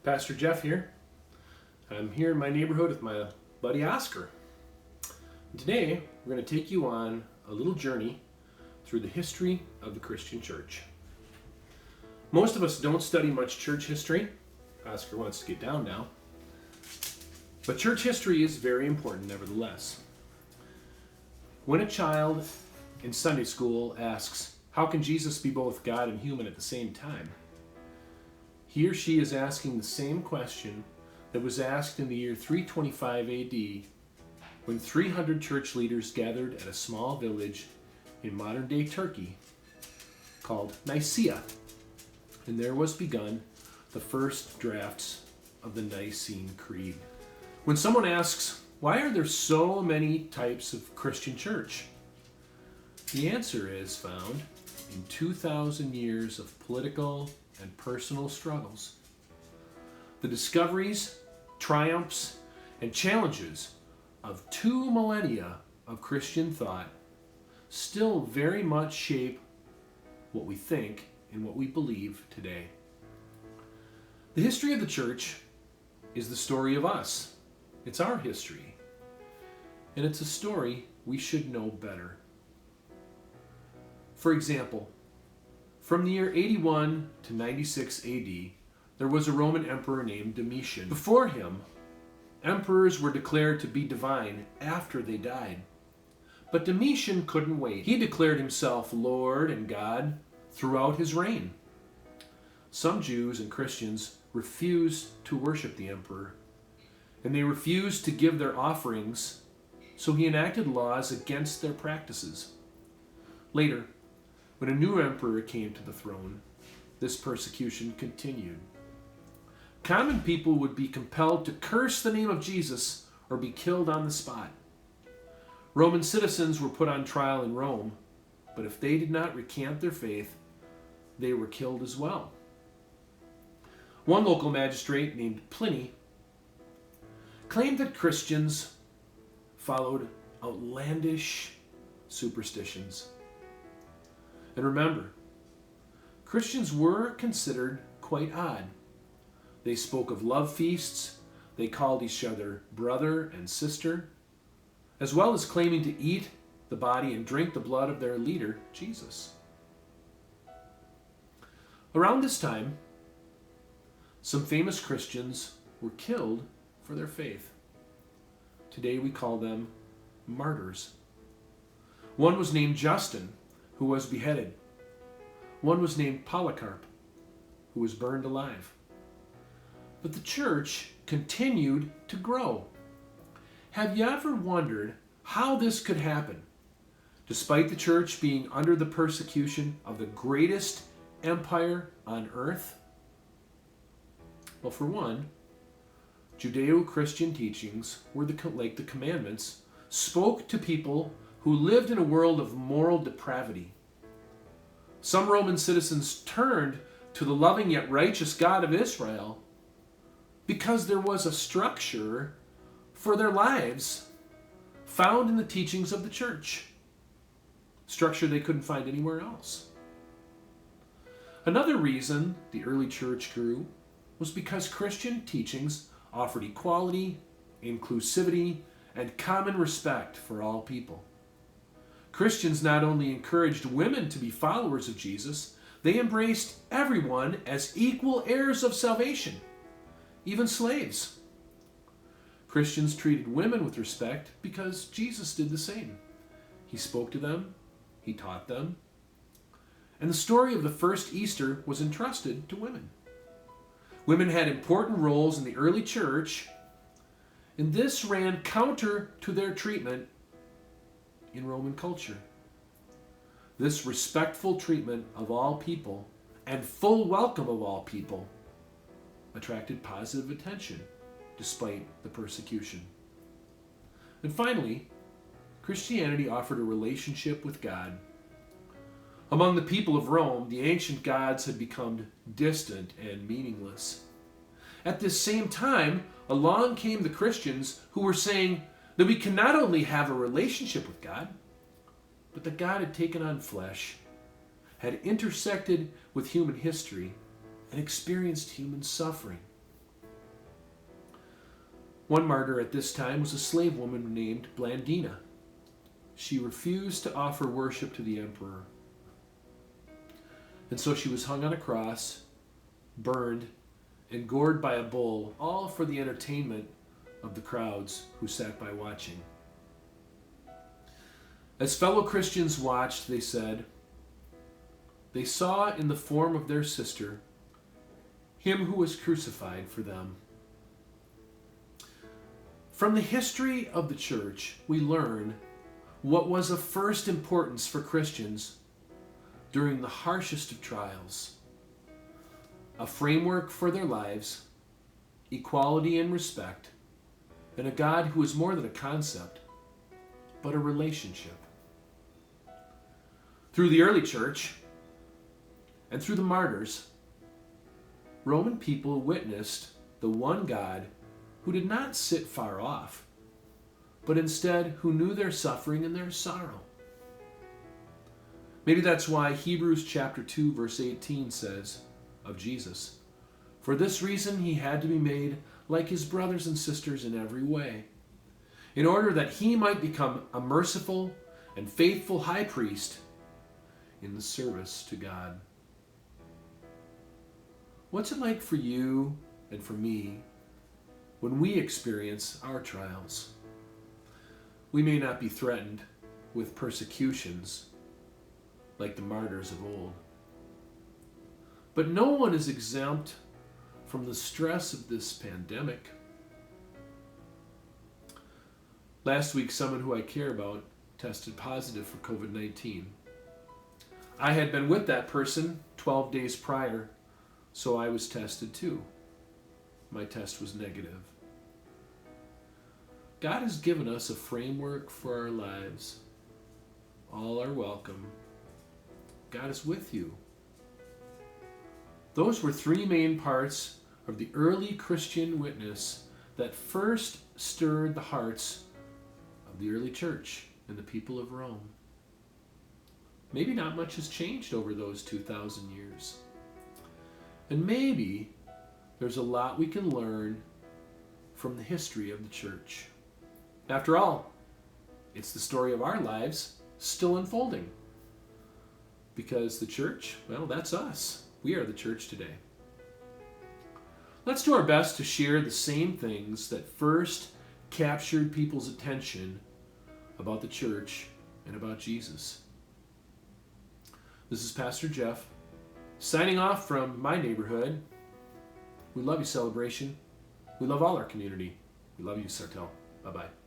Pastor Jeff here. I'm here in my neighborhood with my buddy Oscar. And today we're going to take you on a little journey through the history of the Christian church. Most of us don't study much church history. Oscar wants to get down now. But church history is very important nevertheless. When a child in Sunday school asks, "How can Jesus be both God and human at the same time?" he or she is asking the same question that was asked in the year 325 AD when 300 church leaders gathered at a small village in modern-day Turkey called Nicaea. And there was begun the first drafts of the Nicene Creed. When someone asks, why are there so many types of Christian church? The answer is found in 2,000 years of political and personal struggles. The discoveries, triumphs, and challenges of 2 millennia of Christian thought still very much shape what we think and what we believe today. The history of the church is the story of us. It's our history. And it's a story we should know better. For example, from the year 81 to 96 AD, there was a Roman emperor named Domitian. Before him, emperors were declared to be divine after they died. But Domitian couldn't wait. He declared himself Lord and God throughout his reign. Some Jews and Christians refused to worship the emperor, and they refused to give their offerings, so he enacted laws against their practices. Later, when a new emperor came to the throne, this persecution continued. Common people would be compelled to curse the name of Jesus or be killed on the spot. Roman citizens were put on trial in Rome, but if they did not recant their faith, they were killed as well. One local magistrate named Pliny claimed that Christians followed outlandish superstitions. And remember, Christians were considered quite odd. They spoke of love feasts, they called each other brother and sister, as well as claiming to eat the body and drink the blood of their leader, Jesus. Around this time, some famous Christians were killed for their faith. Today we call them martyrs. One was named Justin, who was beheaded. One was named Polycarp, who was burned alive. But the church continued to grow. Have you ever wondered how this could happen, despite the church being under the persecution of the greatest empire on earth? Well, for one, Judeo-Christian teachings were like the commandments, spoke to people who lived in a world of moral depravity. Some Roman citizens turned to the loving yet righteous God of Israel because there was a structure for their lives found in the teachings of the church. Structure they couldn't find anywhere else. Another reason the early church grew was because Christian teachings offered equality, inclusivity, and common respect for all people. Christians not only encouraged women to be followers of Jesus, they embraced everyone as equal heirs of salvation, even slaves. Christians treated women with respect because Jesus did the same. He spoke to them, he taught them, and the story of the first Easter was entrusted to women. Women had important roles in the early church, and this ran counter to their treatment in Roman culture. This respectful treatment of all people and full welcome of all people attracted positive attention despite the persecution. And finally, Christianity offered a relationship with God. Among the people of Rome, the ancient gods had become distant and meaningless. At this same time, along came the Christians who were saying that we can not only have a relationship with God, but that God had taken on flesh, had intersected with human history, and experienced human suffering. One martyr at this time was a slave woman named Blandina. She refused to offer worship to the emperor. And so she was hung on a cross, burned, and gored by a bull, all for the entertainment of the crowds who sat by watching. As fellow Christians watched, they said, they saw in the form of their sister him who was crucified for them. From the history of the church, we learn what was of first importance for Christians during the harshest of trials: a framework for their lives, equality and respect, and a God who is more than a concept, but a relationship. Through the early church and through the martyrs, Roman people witnessed the one God who did not sit far off, but instead who knew their suffering and their sorrow. Maybe that's why Hebrews chapter 2 verse 18 says of Jesus, "For this reason he had to be made like his brothers and sisters in every way, in order that he might become a merciful and faithful high priest in the service to God." What's it like for you and for me when we experience our trials? We may not be threatened with persecutions like the martyrs of old, but no one is exempt from the stress of this pandemic. Last week, someone who I care about tested positive for COVID-19. I had been with that person 12 days prior, so I was tested too. My test was negative. God has given us a framework for our lives. All are welcome. God is with you. Those were three main parts of the early Christian witness that first stirred the hearts of the early church and the people of Rome. Maybe not much has changed over those 2,000 years. And maybe there's a lot we can learn from the history of the church. After all, it's the story of our lives still unfolding. Because the church, well, that's us. We are the church today. Let's do our best to share the same things that first captured people's attention about the church and about Jesus. This is Pastor Jeff, signing off from my neighborhood. We love you, Celebration. We love all our community. We love you, Sartell. Bye-bye.